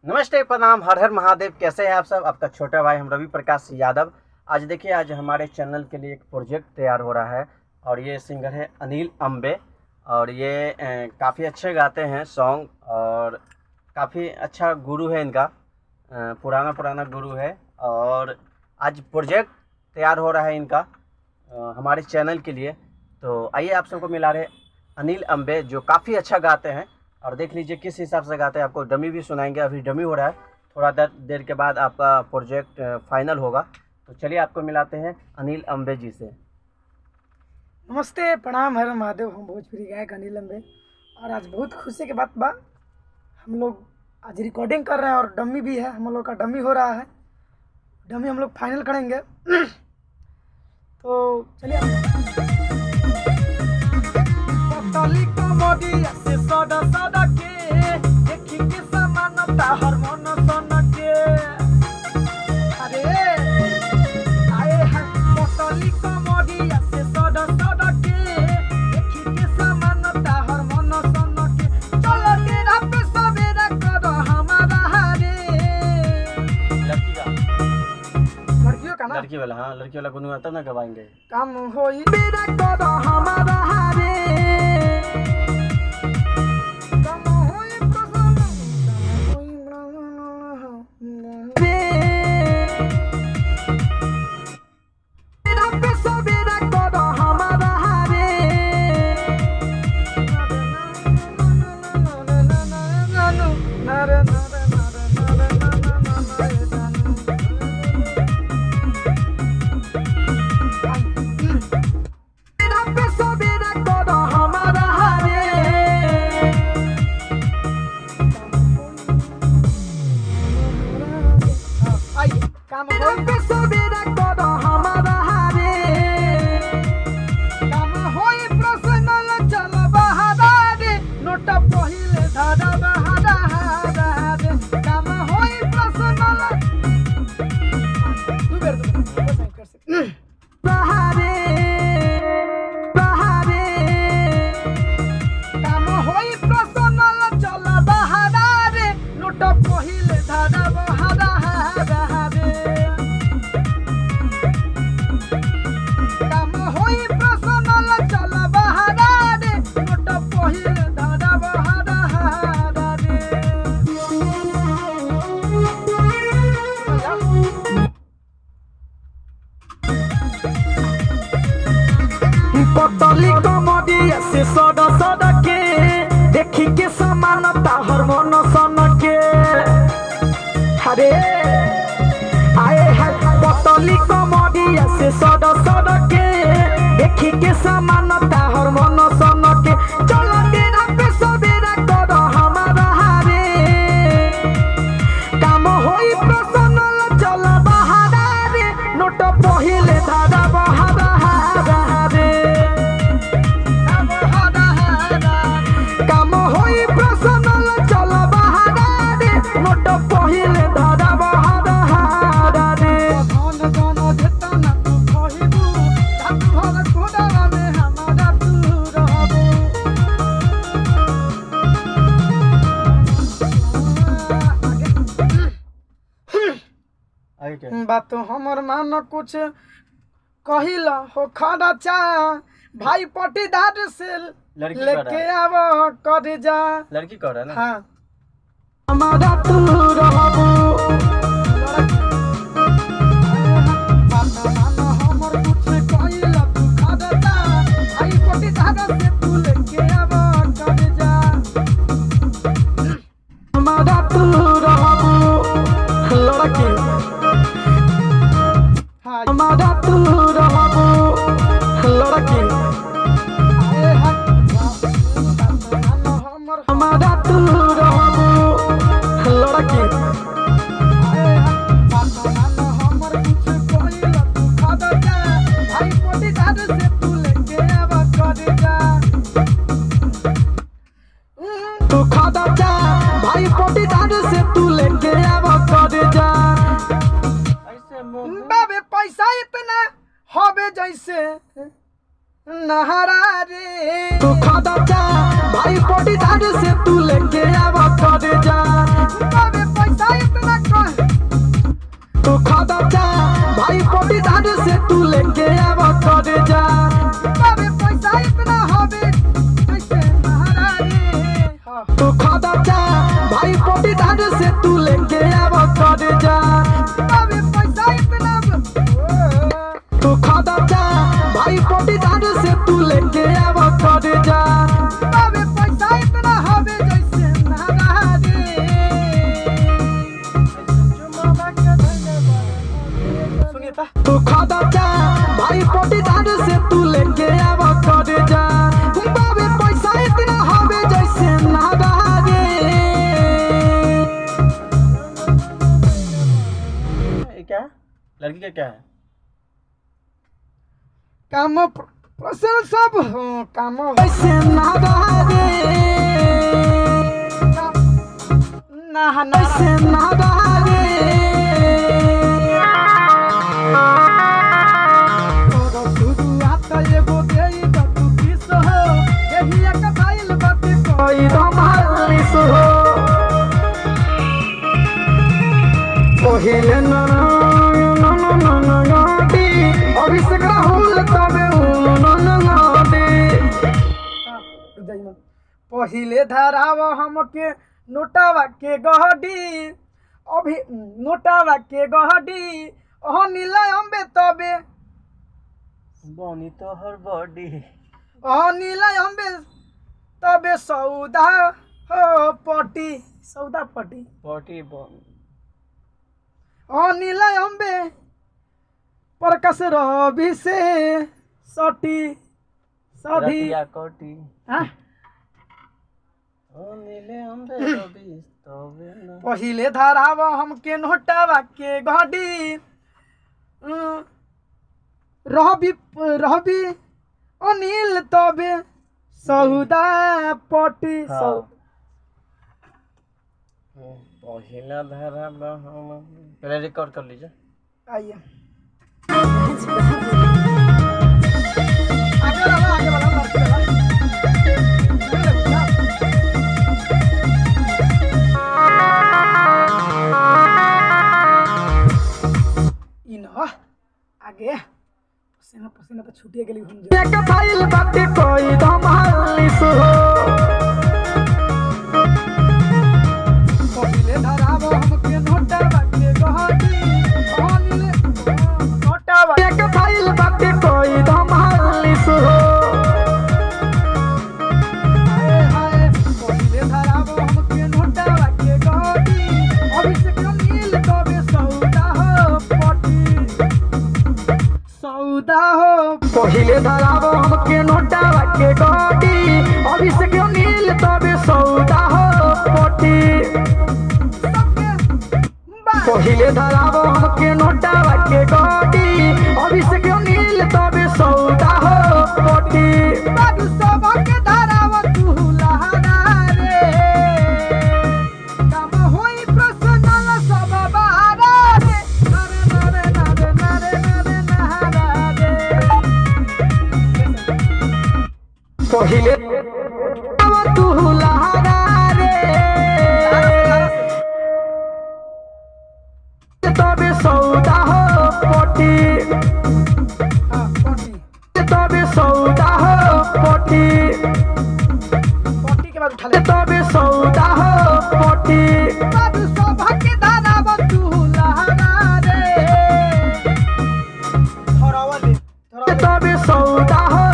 नमस्ते, प्रणाम, हर हर महादेव। कैसे हैं आप सब? आपका छोटा भाई हम रवि प्रकाश यादव। आज देखिए, आज हमारे चैनल के लिए एक प्रोजेक्ट तैयार हो रहा है और ये सिंगर है अनिल अम्बे और ये काफ़ी अच्छे गाते हैं सॉन्ग और काफ़ी अच्छा गुरु है इनका, पुराना गुरु है। और आज प्रोजेक्ट तैयार हो रहा है इनका हमारे चैनल के लिए। तो आइए आप सबको मिला रहे अनिल अम्बे, जो काफ़ी अच्छा गाते हैं। और देख लीजिए किस हिसाब से गाते हैं, आपको डमी भी सुनाएंगे। अभी डमी हो रहा है, थोड़ा देर के बाद आपका प्रोजेक्ट फाइनल होगा। तो चलिए आपको मिलाते हैं अनिल अम्बे जी से। नमस्ते, प्रणाम, हर महादेव। हम भोजपुरी गायक अनिल अम्बे और आज बहुत खुशी की बात बा, हम लोग आज रिकॉर्डिंग कर रहे हैं और डमी भी है। हम लोग का डमी हो रहा है, डमी हम लोग फाइनल करेंगे। तो चलिए लड़कियों का ना, लड़की वाला, हाँ लड़की वाला गुनगुना तब ना गवाएंगे। काम होई मेरा करो हमारा हारे, काम होई प्रसन्न, काम होई मेरा पैसा मेरा करो हमारा हारे। काम होई प्रसन्न चल बहादा रे, नोटा पहिले धारा बहादा रे, काम होई प्रसन्न तू बेर कर सकते बहारे बहारे, काम होई प्रसन्न चल बहादा रे, नोटा पहिले धारा बहादा रे, काम होई प्रसन्न चल बहादा रे, नोटा पहिले धारा बहादा रे। पतली कमरिया से सदा सदा के देखी के समानता हर मन सन के, अरे आए है पतली कमरिया से सदा सदा के देखी के समानता हर मन सन के, चलो तेरा पे सबेरा करो हमारा हारे, काम होई प्रसन्न चल बहादा रे, नोट पहिले धारा बहादा रे, काम होई प्रसन्न चल बहादा रे, नोट पहिले धारा बहादा रे। धन धन देता ना तू कहिबू, हाथ भर कोडरा में हमारा तू रहबू। आगे क्या? बात तो हमर मान कुछ कहिला हो खड़ा चा, भाई पटीदार से लड़की लेके आवो कर जा। लड़की कह रहा है ना? हाँ, हमारा तू रहबू। बात मान हमर कुछ कहिला तू खड़ा चा, भाई पटीदार से तू लेके आवो कर जा। हमारा तू रहबू लड़की, हमारा तू रहबू लड़की, हमारा तू रहबू लड़की, हमर कुछ कहिला तू खड़ा जा, भाई पटीदार से तू लेके आवा कर जा। तू खड़ा जा, भाई पटीदार से तू लेके आवा कर जा। ऐसे बाबे पैसा इतना होबे जैसे नहरा रे, तू खड़ा जा, भाई पटीदार से तू लेके आवा कर जा। बाबे पैसा पटीदार से तू लेके आव कर जा अबे पैसा इतना तू खाता जा भाई पटीदार से तू लेके आव कर जा अबे पैसा इतना हवे जैसे नारा रे सुनिए ता तू खाता जा भाई पटीदार से तू लेके आव कर जा बाबे पैसा इतना हवे जैसे नारा रे ये क्या है? लड़की का क्या है? काम प्रश्न सब काम वैसे नारा रे ना वैसे नारा रे तोरो गुरु आता एगो देई त तू किस हो एही एक फाइल बाटे कोई रमालिस हो पहिले ना अभिषेक राहुल तबे पहिले धराव हमके नोटावा के गहडी अभी नोटावा के गहडी ओह नीला अम्बे तबे बनी तो हर बॉडी ओह नीला अम्बे तबे सौदा हो पटी सौदा पटी बॉडी बन ओह नीला अम्बे प्रकाश रवि से सटी सधी रतिया कोटी हाँ? ओ नीले अम्बे रवि तबे ना पहिले धराव हमके नोटावा के गहडी रहबी अनिल तबे सौदा पटी हाँ। पहला धारा हम पहले रिकॉर्ड कर लीजिए आइए आगे बढ़ो आगे बढ़ो आगे पसीना पसीना तो छूटिए गेली हम एक फाइल बाटे कोई धमालिस हो पहिले धराव हमके नोटावा के गहडी अनिल नोटावा एक फाइल बाटे कोई धमालिस हो हाय हाय पहिले धराव हमके नोटावा के गहडी अभिषेक अनिल तबे सौदा हो पटी सौदा हो पहिले धराव हमके नोटावा के गहडी अभिषेक अनिल तबे सौदा हो पटी पहिले धराव हमके नोटावा के गहडी अभिषेक अनिल तबे सौदा हो पटी बाबू सब के धराव तू लहरा रे काम होई प्रश्नल सब बारा रे नरे नरे नरे नरे नरे नहरा रे पहिले तू लहरा रे तबे सौदा हो पटी तबे सौदा हो पटी पटी के बाद उठा ले तबे सौदा हो पटी बाबू सब के धराव तू लहरा रे धरावा ले तबे सौदा हो